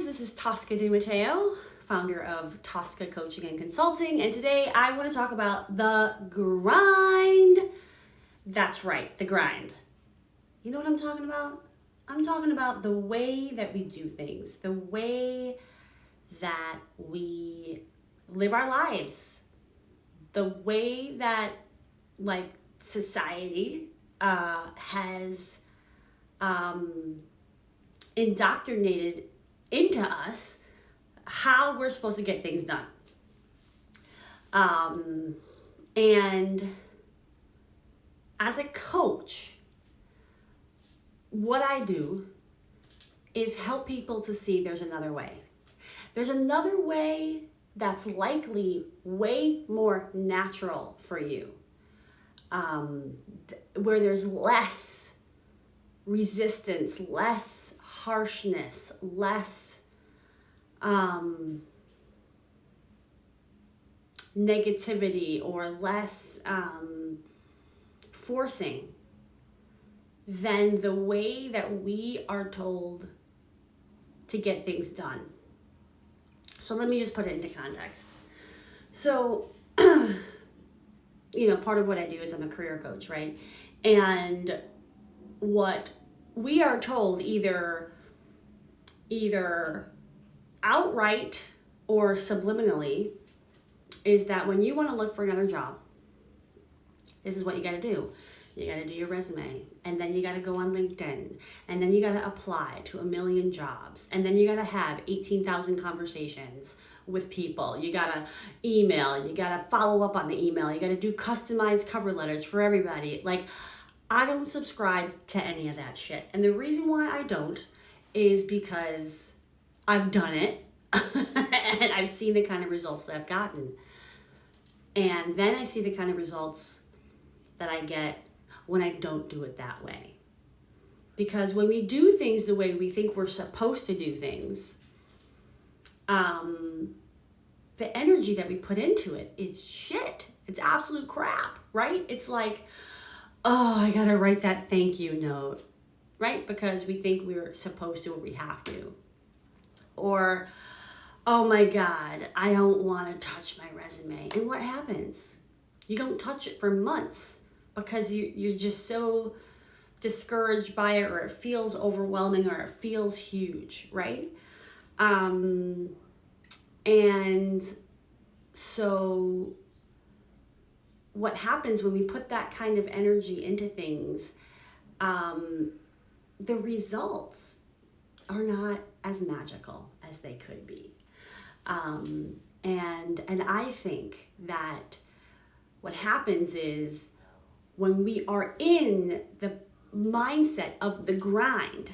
this is Tosca Di Matteo, founder of Tosca Coaching and Consulting, and today I want to talk about the grind. That's right, the grind. You know what I'm talking about? I'm talking about the way that we do things, the way that we live our lives, the way that society has indoctrinated into us how we're supposed to get things done. And as a coach, what I do is help people to see there's another way. There's another way that's likely way more natural for you, where there's less resistance, less harshness, less negativity, or less forcing than the way that we are told to get things done. So let me just put it into context. So, part of what I do is I'm a career coach, right? And what we are told either outright or subliminally is that when you want to look for another job, this is what you got to do. You got to do your resume, and then you got to go on LinkedIn, and then you got to apply to 1 million jobs, and then you got to have 18,000 conversations with people. You got to email, you got to follow up on the email, you got to do customized cover letters for everybody. I don't subscribe to any of that shit. And the reason why I don't is because I've done it and I've seen the kind of results that I've gotten. And then I see the kind of results that I get when I don't do it that way. Because when we do things the way we think we're supposed to do things, the energy that we put into it is shit. It's absolute crap, right? It's like, oh, I gotta write that thank you note, right? Because we think we're supposed to or we have to. Or, oh my God, I don't wanna touch my resume. And what happens? You don't touch it for months because you're just so discouraged by it, or it feels overwhelming, or it feels huge, right? And so what happens when we put that kind of energy into things, the results are not as magical as they could be. And I think that what happens is when we are in the mindset of the grind,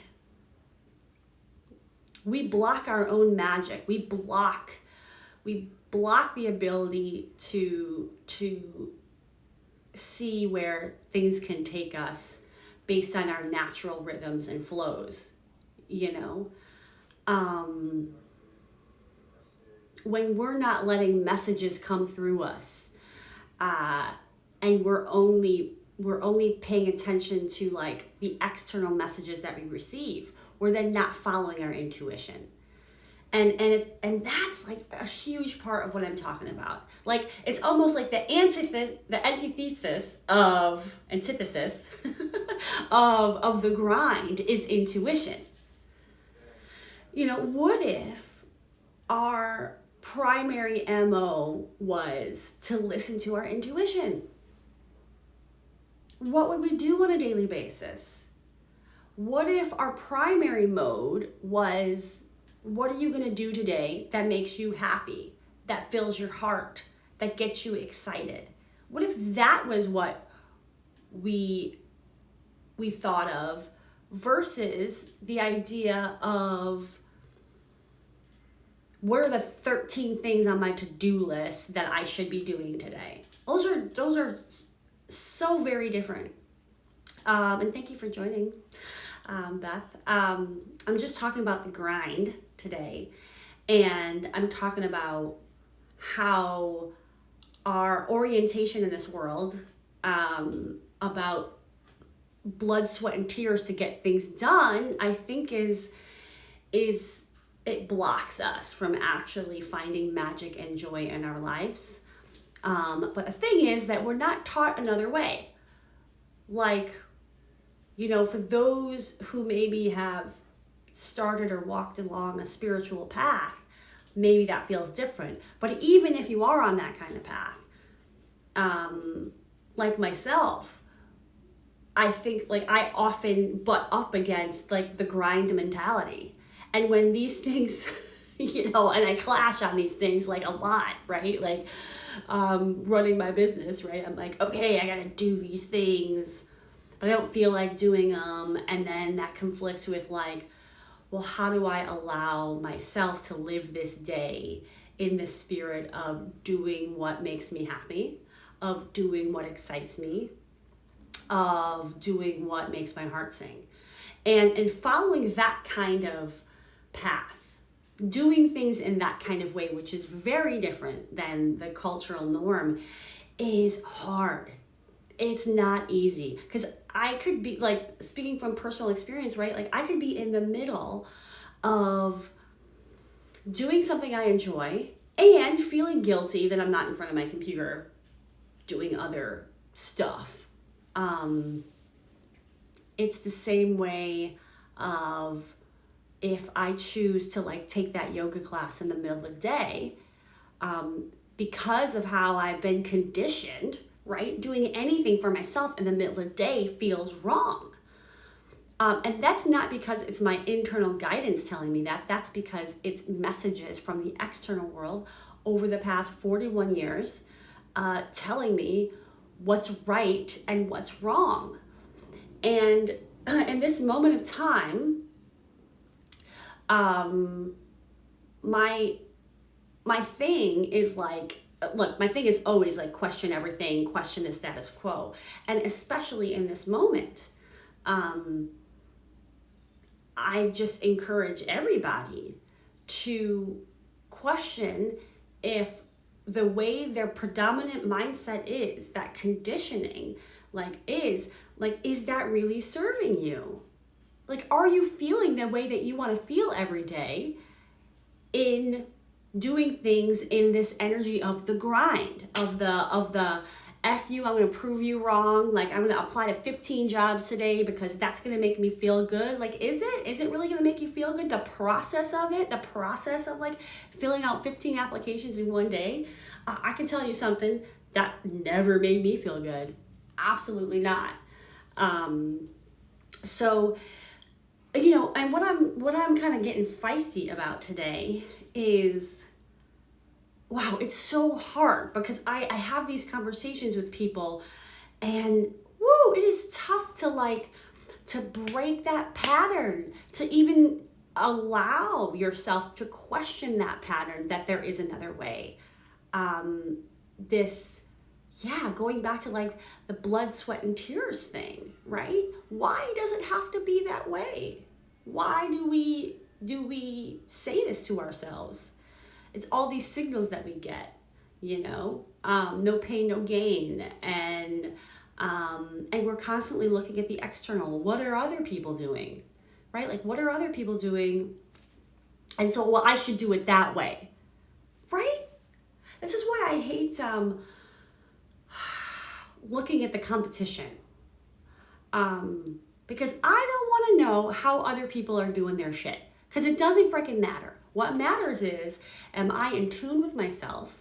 we block our own magic. We block the ability to see where things can take us based on our natural rhythms and flows, when we're not letting messages come through us, and we're only paying attention to the external messages that we receive, we're then not following our intuition. And that's a huge part of what I'm talking about. It's almost like the antithesis of of the grind is intuition. What if our primary MO was to listen to our intuition? What would we do on a daily basis? What if our primary mode was, what are you going to do today that makes you happy, that fills your heart, that gets you excited? What if that was what we thought of versus the idea of, what are the 13 things on my to-do list that I should be doing today? Those are so very different. And thank you for joining, Beth. I'm just talking about the grind today, and I'm talking about how our orientation in this world, about blood, sweat, and tears to get things done, I think is it blocks us from actually finding magic and joy in our lives. But the thing is that we're not taught another way. Like, for those who maybe have started or walked along a spiritual path, maybe that feels different. But even if you are on that kind of path, like myself, I think like I often butt up against like the grind mentality. And when these things, and I clash on these things like a lot, right? Like running my business, right? I'm like, okay, I gotta do these things, but I don't feel like doing them. And then that conflicts with like, well, how do I allow myself to live this day in the spirit of doing what makes me happy, of doing what excites me, of doing what makes my heart sing, and following that kind of path, doing things in that kind of way, which is very different than the cultural norm, is hard. It's not easy, because I could be like, speaking from personal experience, right? Like I could be in the middle of doing something I enjoy and feeling guilty that I'm not in front of my computer doing other stuff. It's the same way of if I choose to like take that yoga class in the middle of the day, because of how I've been conditioned, right? Doing anything for myself in the middle of the day feels wrong. And that's not because it's my internal guidance telling me that. That's because it's messages from the external world over the past 41 years telling me what's right and what's wrong. And in this moment of time, my thing is like, look, my thing is always like question everything, question the status quo. And especially in this moment, I just encourage everybody to question if the way their predominant mindset is, that conditioning, is that really serving you? Like, are you feeling the way that you want to feel every day in doing things in this energy of the grind, of the F you, I'm going to prove you wrong. Like, I'm going to apply to 15 jobs today because that's going to make me feel good. Like, is it really going to make you feel good? The process of it, the process of like filling out 15 applications in one day. I can tell you something that never made me feel good. Absolutely not. So, and what I'm kind of getting feisty about today is, wow, it's so hard because I have these conversations with people, and woo, it is tough to break that pattern, to even allow yourself to question that pattern, that there is another way. Going back to like the blood, sweat, and tears thing, right? Why does it have to be that way? Why do we say this to ourselves? It's all these signals that we get, no pain, no gain. And we're constantly looking at the external. What are other people doing, right? Like, what are other people doing? And so, well, I should do it that way, right? This is why I hate looking at the competition. Because I don't want to know how other people are doing their shit. Because it doesn't freaking matter. What matters is, am I in tune with myself?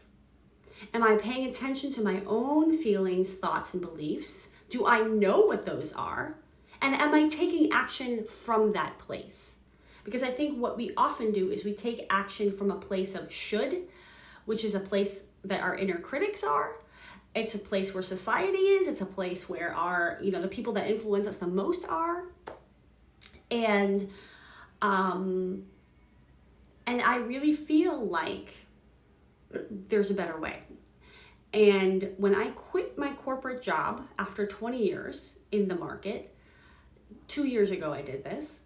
Am I paying attention to my own feelings, thoughts, and beliefs? Do I know what those are? And am I taking action from that place? Because I think what we often do is we take action from a place of should, which is a place that our inner critics are. It's a place where society is. It's a place where our, the people that influence us the most are. And I really feel like there's a better way. And when I quit my corporate job after 20 years in the market, 2 years ago I did this,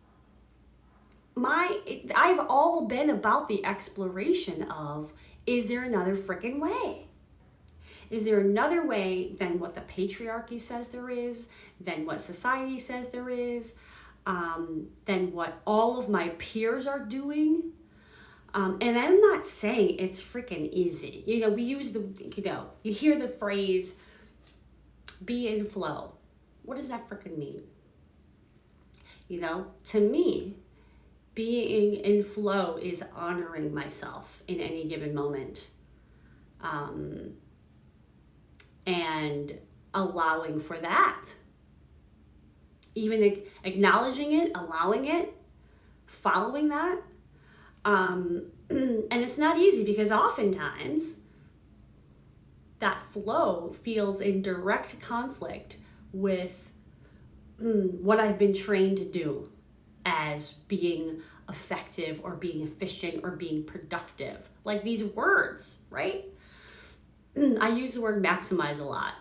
I've all been about the exploration of, is there another freaking way? Is there another way than what the patriarchy says there is, than what society says there is, than what all of my peers are doing? And I'm not saying it's freaking easy. We use you hear the phrase, be in flow. What does that freaking mean? To me, being in flow is honoring myself in any given moment. And allowing for that. Even acknowledging it, allowing it, following that. And it's not easy because oftentimes that flow feels in direct conflict with what I've been trained to do as being effective or being efficient or being productive. Like these words, right? I use the word maximize a lot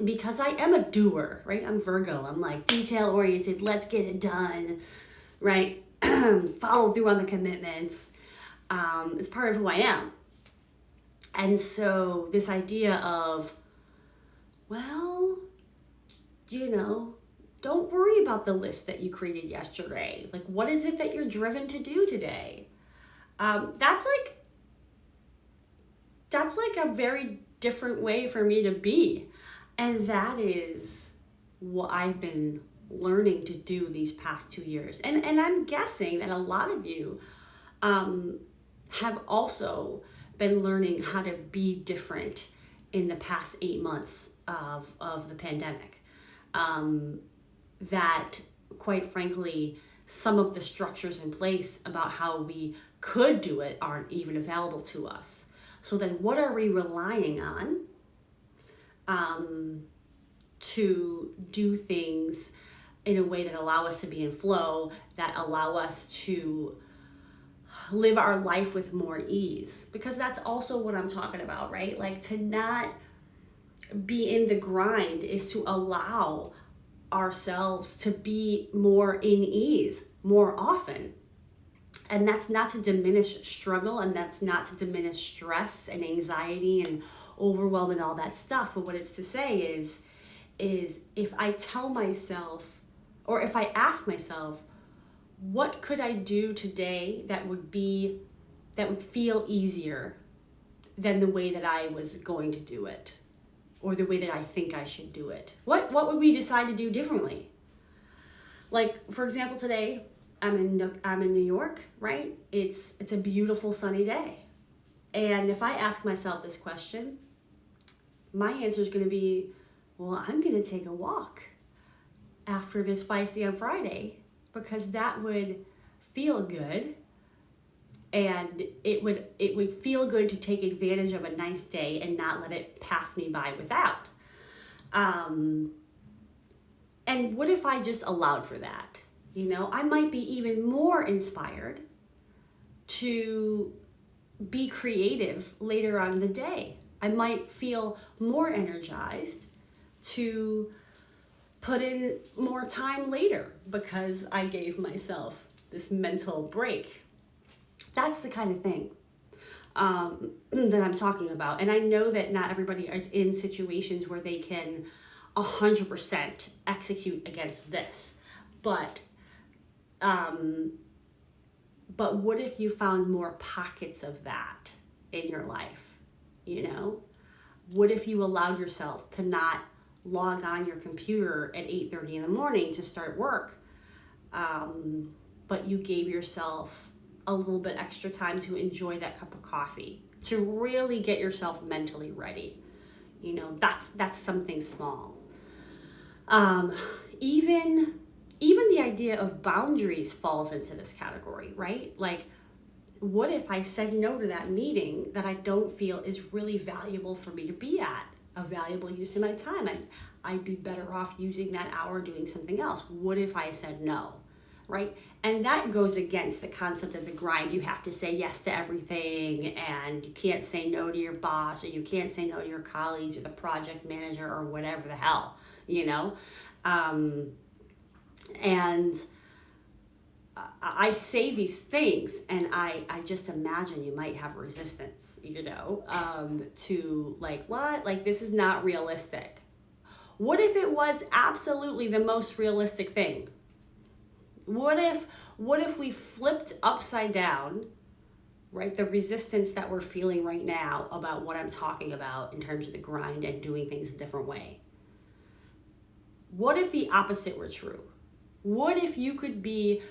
because I am a doer, right? I'm Virgo. I'm like detail oriented. Let's get it done, right? Follow through on the commitments. It's part of who I am. And so this idea of, well, don't worry about the list that you created yesterday. Like, what is it that you're driven to do today? That's like a very different way for me to be. And that is what I've been learning to do these past 2 years. And I'm guessing that a lot of you have also been learning how to be different in the past 8 months of the pandemic. That, quite frankly, some of the structures in place about how we could do it aren't even available to us. So then what are we relying on to do things in a way that allow us to be in flow, that allow us to live our life with more ease? Because that's also what I'm talking about, right? Like, to not be in the grind is to allow ourselves to be more in ease more often. And that's not to diminish struggle, and that's not to diminish stress and anxiety and overwhelm and all that stuff. But what it's to say is if I tell myself, or if I ask myself, what could I do today that would feel easier than the way that I was going to do it, or the way that I think I should do it? What would we decide to do differently? Like, for example, today I'm in New York, right? It's a beautiful sunny day. And if I ask myself this question, my answer is going to be, well, I'm going to take a walk after this Feisty on Friday, because that would feel good, and it would feel good to take advantage of a nice day and not let it pass me by without. And what if I just allowed for that? I might be even more inspired to be creative later on in the day. I might feel more energized to put in more time later because I gave myself this mental break. That's the kind of thing that I'm talking about. And I know that not everybody is in situations where they can 100% execute against this. But what if you found more pockets of that in your life? What if you allowed yourself to not log on your computer at 8:30 in the morning to start work, but you gave yourself a little bit extra time to enjoy that cup of coffee, to really get yourself mentally ready? That's something small. Even the idea of boundaries falls into this category, right? Like, what if I said no to that meeting that I don't feel is really valuable for me to be at, a valuable use of my time? I'd be better off using that hour doing something else. What if I said no, right? And that goes against the concept of the grind. You have to say yes to everything, and you can't say no to your boss, or you can't say no to your colleagues or the project manager or whatever the hell, And I say these things, and I just imagine you might have resistance, to like, what? Like, this is not realistic. What if it was absolutely the most realistic thing? What if we flipped upside down right? The resistance that we're feeling right now about what I'm talking about in terms of the grind and doing things a different way. What if the opposite were true? What if you could be,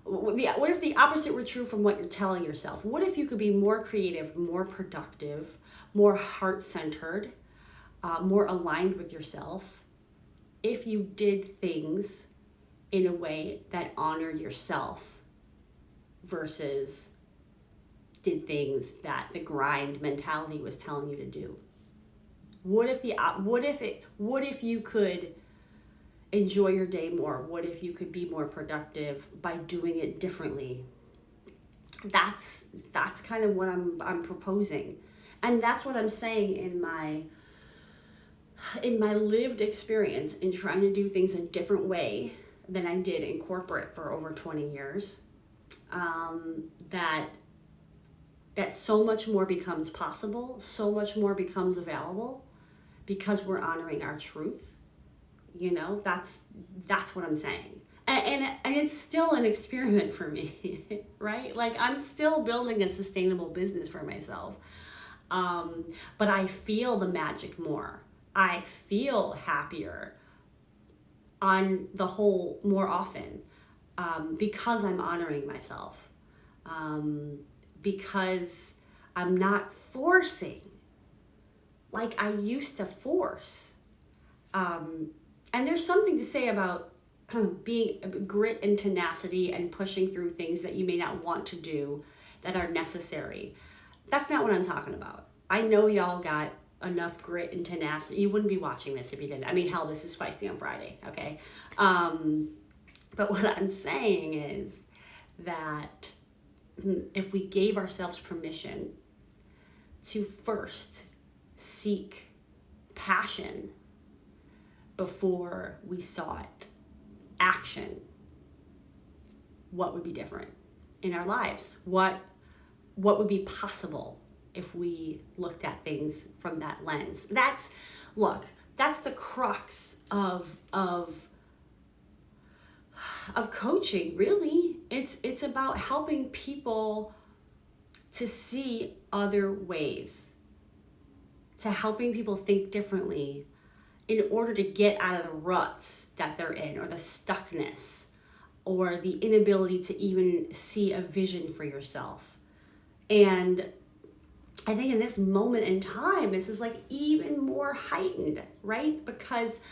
what if the opposite were true from what you're telling yourself? What if you could be more creative, more productive, more heart-centered, more aligned with yourself if you did things in a way that honored yourself versus did things that the grind mentality was telling you to do? What if you could enjoy your day more? What if you could be more productive by doing it differently? That's kind of what I'm proposing. And that's what I'm saying in my lived experience in trying to do things a different way than I did in corporate for over 20 years. That so much more becomes possible, so much more becomes available because we're honoring our truth. You know, that's what I'm saying. And it's still an experiment for me, right? Like, I'm still building a sustainable business for myself. But I feel the magic more. I feel happier on the whole more often because I'm honoring myself. Because I'm not forcing like I used to force. And there's something to say about being grit and tenacity and pushing through things that you may not want to do that are necessary. That's not what I'm talking about. I know y'all got enough grit and tenacity. You wouldn't be watching this if you didn't. I mean, hell, this is Feisty on Friday, okay? But what I'm saying is that if we gave ourselves permission to first seek passion before we sought action, what would be different in our lives? What would be possible if we looked at things from that lens? That's the crux of coaching, really. It's about helping people to see other ways, to helping people think differently in order to get out of the ruts that they're in, or the stuckness, or the inability to even see a vision for yourself. And I think in this moment in time, this is like even more heightened, right? Because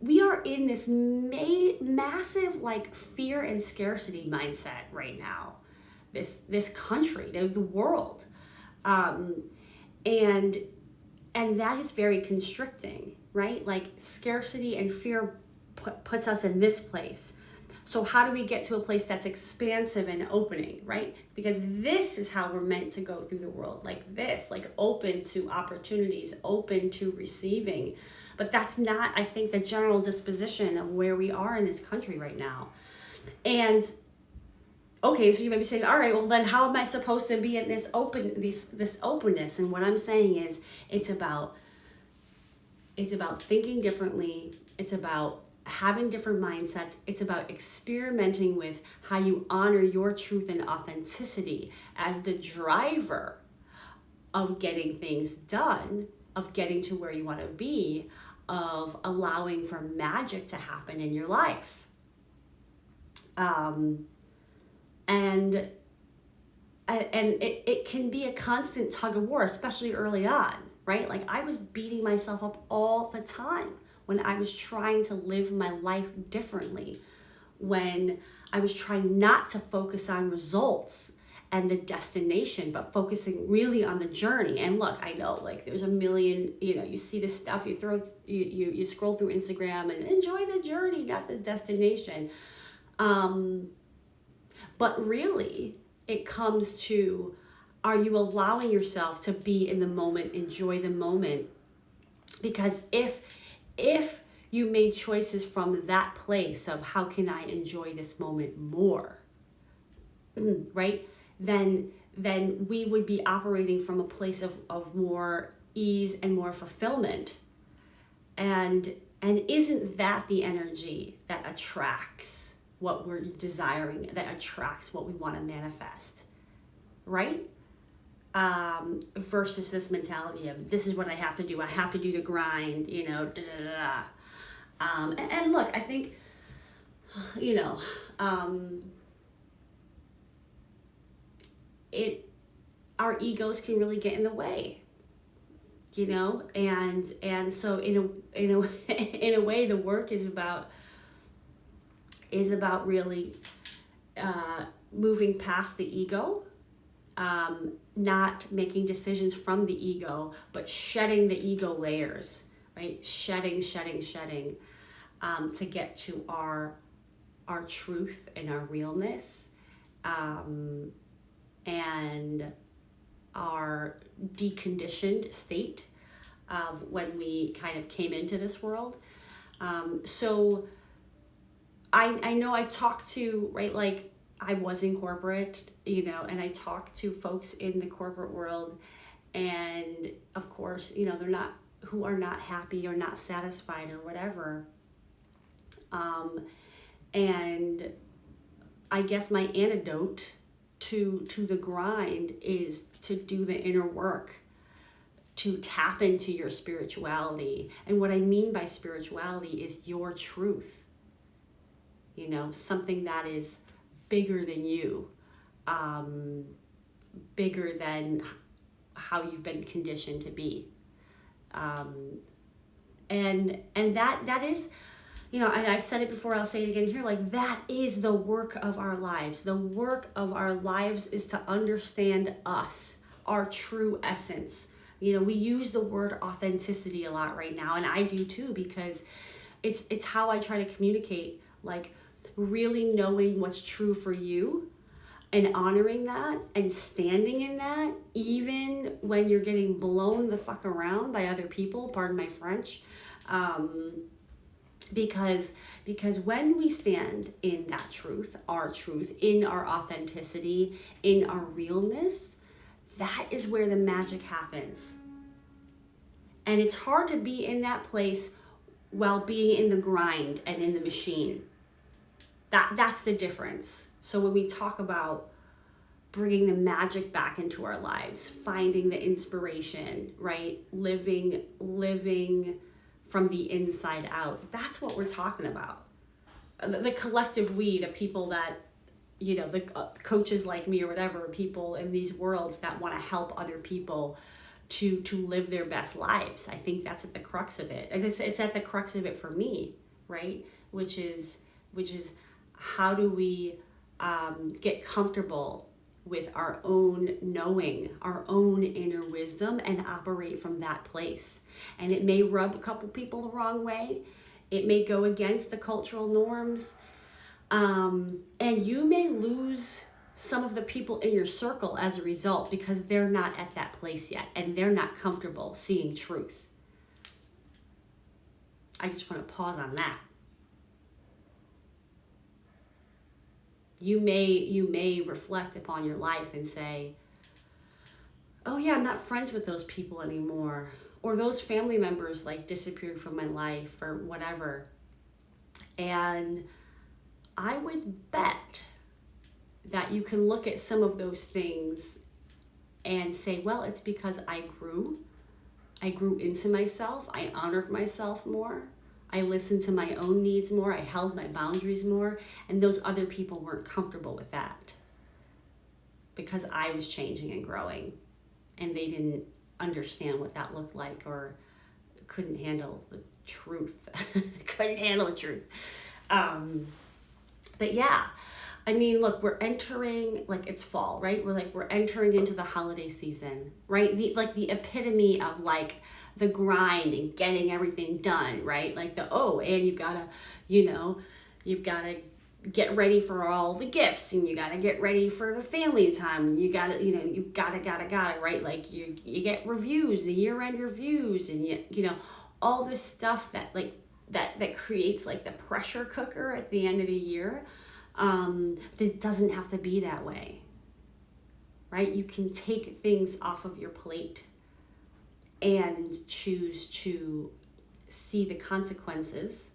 we are in this massive like fear and scarcity mindset right now. This country, the world, and that is very constricting, right? Like, scarcity and fear puts us in this place. So how do we get to a place that's expansive and opening, right? Because this is how we're meant to go through the world, like this, like open to opportunities, open to receiving. But that's not, I think, the general disposition of where we are in this country right now. And okay, so you may be saying, all right, well then how am I supposed to be in this openness? And what I'm saying is it's about thinking differently. It's about having different mindsets. It's about experimenting with how you honor your truth and authenticity as the driver of getting things done, of getting to where you want to be, of allowing for magic to happen in your life. And it can be a constant tug of war, especially early on, right? Like, I was beating myself up all the time when I was trying to live my life differently, when I was trying not to focus on results and the destination, but focusing really on the journey. And look, I know, like, there's a million, you see this stuff, you scroll through Instagram and enjoy the journey, not the destination. But really, it comes to, are you allowing yourself to be in the moment, enjoy the moment? Because if you made choices from that place of how can I enjoy this moment more, right? Then we would be operating from a place of more ease and more fulfillment. And isn't that the energy that attracts what we're desiring, that attracts what we want to manifest, right? versus this mentality of this is what I have to do. I have to do the grind, da, da, da, da. And look, I think, our egos can really get in the way, and so in a way, the work is about really moving past the ego, not making decisions from the ego, but shedding the ego layers, right? Shedding, to get to our truth and our realness, and our deconditioned state when we kind of came into this world. So I know I talked to, right, like I was in corporate, and I talked to folks in the corporate world, and of course, they're not, who are not happy or not satisfied or whatever. And I guess my antidote to the grind is to do the inner work, to tap into your spirituality. And what I mean by spirituality is your truth, something that is bigger than you, bigger than how you've been conditioned to be. And that is, I've said it before, I'll say it again here, like that is the work of our lives. The work of our lives is to understand us, our true essence. We use the word authenticity a lot right now, and I do too, because it's how I try to communicate, like really knowing what's true for you and honoring that and standing in that, even when you're getting blown the fuck around by other people, pardon my French. Because when we stand in that truth, in our authenticity, in our realness, that is where the magic happens. And it's hard to be in that place while being in the grind and in the machine. That's the difference. So when we talk about bringing the magic back into our lives, finding the inspiration, right? Living from the inside out. That's what we're talking about. The collective we, the people that, the coaches like me or whatever, people in these worlds that want to help other people to live their best lives. I think that's at the crux of it. And it's at the crux of it for me, right? Which is how do we get comfortable with our own knowing, our own inner wisdom, and operate from that place. And it may rub a couple people the wrong way. It may go against the cultural norms. And you may lose some of the people in your circle as a result, because they're not at that place yet and they're not comfortable seeing truth. I just want to pause on that. You may reflect upon your life and say, oh yeah, I'm not friends with those people anymore, or those family members like disappeared from my life or whatever. And I would bet that you can look at some of those things and say, well, it's because I grew into myself, I honored myself more, I listened to my own needs more, I held my boundaries more, and those other people weren't comfortable with that because I was changing and growing, and they didn't understand what that looked like or couldn't handle the truth. But yeah, I mean, look, we're entering, like, it's fall, right? We're entering into the holiday season, right? The epitome of like the grind and getting everything done, right? Like and you've gotta get ready for all the gifts, and you gotta get ready for the family time, and you gotta, right? Like you get reviews, the year-end reviews, and all this stuff that that creates like the pressure cooker at the end of the year. It doesn't have to be that way, right? You can take things off of your plate and choose to see the consequences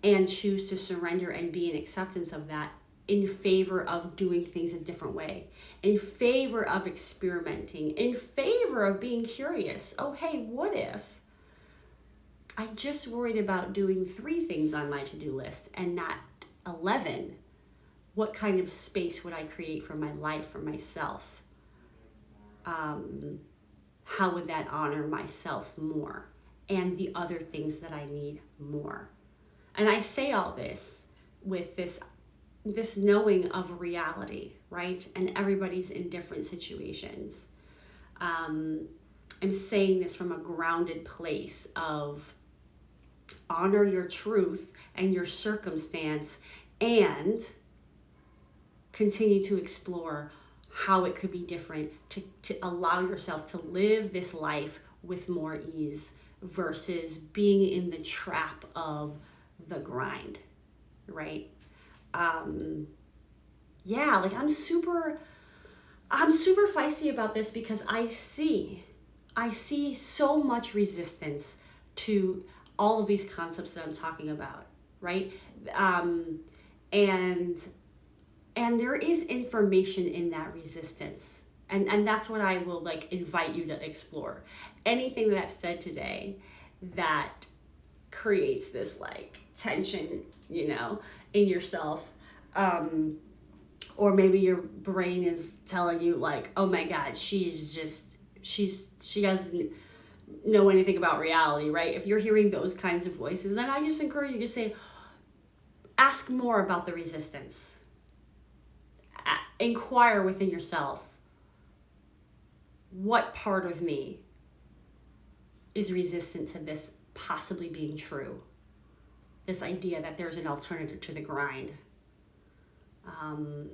and choose to surrender and be in acceptance of that in favor of doing things a different way, in favor of experimenting, in favor of being curious. Oh, hey, what if I just worried about doing 3 things on my to-do list and not 11? What kind of space would I create for my life, for myself? How would that honor myself more and the other things that I need more? And I say all this with this knowing of reality, right? And everybody's in different situations. I'm saying this from a grounded place of honor your truth and your circumstance, and continue to explore how it could be different to allow yourself to live this life with more ease versus being in the trap of the grind, right? Yeah, like I'm super feisty about this because I see so much resistance to all of these concepts that I'm talking about, right? And there is information in that resistance. And that's what I will like invite you to explore. Anything that I've said today that creates this like tension, you know, in yourself, or maybe your brain is telling you like, oh my God, she doesn't know anything about reality, right? If you're hearing those kinds of voices, then I just encourage you to say, ask more about the resistance. Inquire within yourself, what part of me is resistant to this possibly being true? This idea that there's an alternative to the grind. And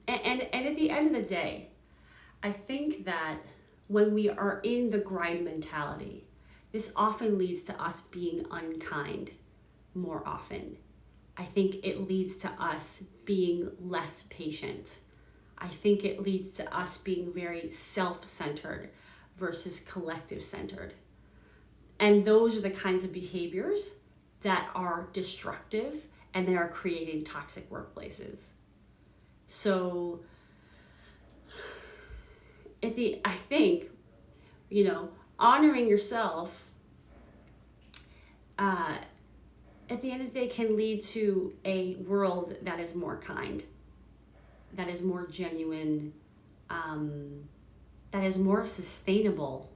at the end of the day, I think that when we are in the grind mentality, this often leads to us being unkind more often. I think it leads to us being less patient. I think it leads to us being very self-centered versus collective-centered. And those are the kinds of behaviors that are destructive and they are creating toxic workplaces. So I think, you know, honoring yourself at the end of the day can lead to a world that is more kind, that is more genuine, that is more sustainable.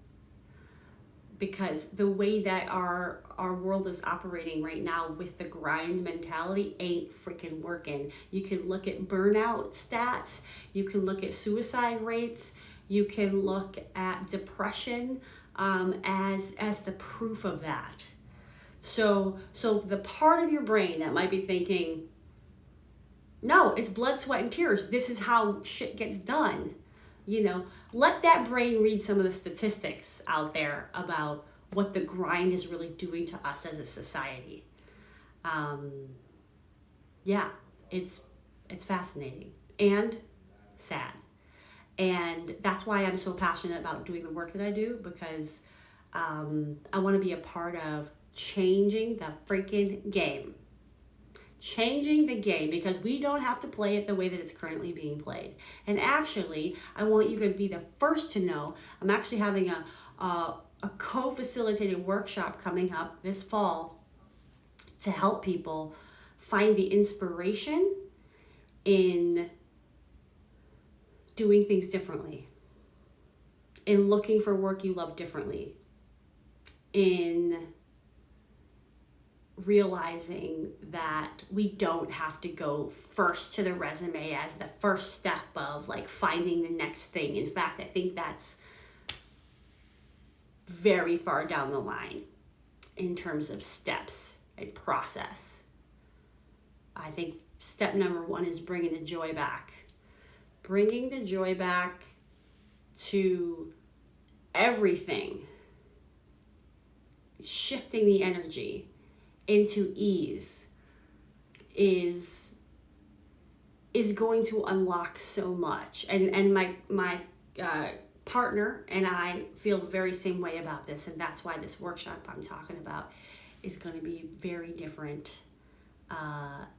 Because the way that our world is operating right now with the grind mentality ain't freaking working. You can look at burnout stats, you can look at suicide rates, you can look at depression as the proof of that. So the part of your brain that might be thinking, no, it's blood, sweat, and tears. This is how shit gets done. You know, let that brain read some of the statistics out there about what the grind is really doing to us as a society. Yeah, it's fascinating and sad. And that's why I'm so passionate about doing the work that I do, because I want to be a part of changing the freaking game. Changing the game, because we don't have to play it the way that it's currently being played. And actually, I want you to be the first to know, I'm actually having a co-facilitated workshop coming up this fall to help people find the inspiration in doing things differently, in looking for work you love differently, in realizing that we don't have to go first to the resume as the first step of like finding the next thing. In fact, I think that's very far down the line in terms of steps and process. I think step number 1 is bringing the joy back. Bringing the joy back to everything. Shifting the energy into ease is going to unlock so much. And my partner and I feel the very same way about this, and that's why this workshop I'm talking about is going to be very different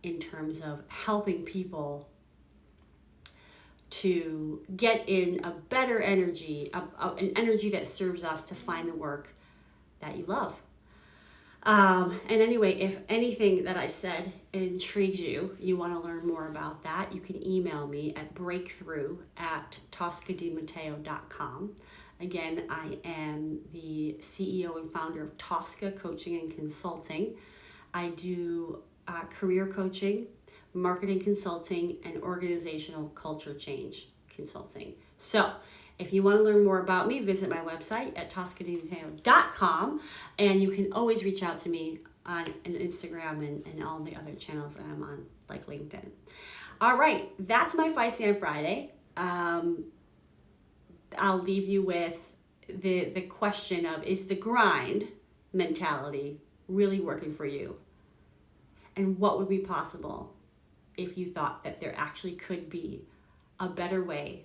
in terms of helping people to get in a better energy, an energy that serves us to find the work that you love. And anyway, if anything that I've said intrigues you, you want to learn more about that, you can email me at breakthrough@toscadimateo.com. Again, I am the CEO and founder of Tosca Coaching and Consulting. I do career coaching, marketing consulting, and organizational culture change consulting. So if you want to learn more about me, visit my website at toscadimateo.com, and you can always reach out to me on Instagram and all the other channels that I'm on, like LinkedIn. All right, that's my Feisty on Friday. I'll leave you with the question of, is the grind mentality really working for you? And what would be possible if you thought that there actually could be a better way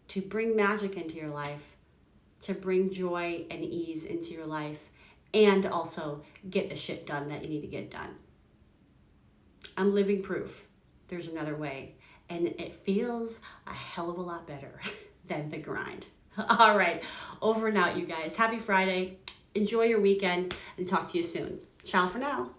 to bring magic into your life, to bring joy and ease into your life, and also get the shit done that you need to get done? I'm living proof there's another way, and it feels a hell of a lot better than the grind. All right, over and out, you guys. Happy Friday. Enjoy your weekend, and talk to you soon. Ciao for now.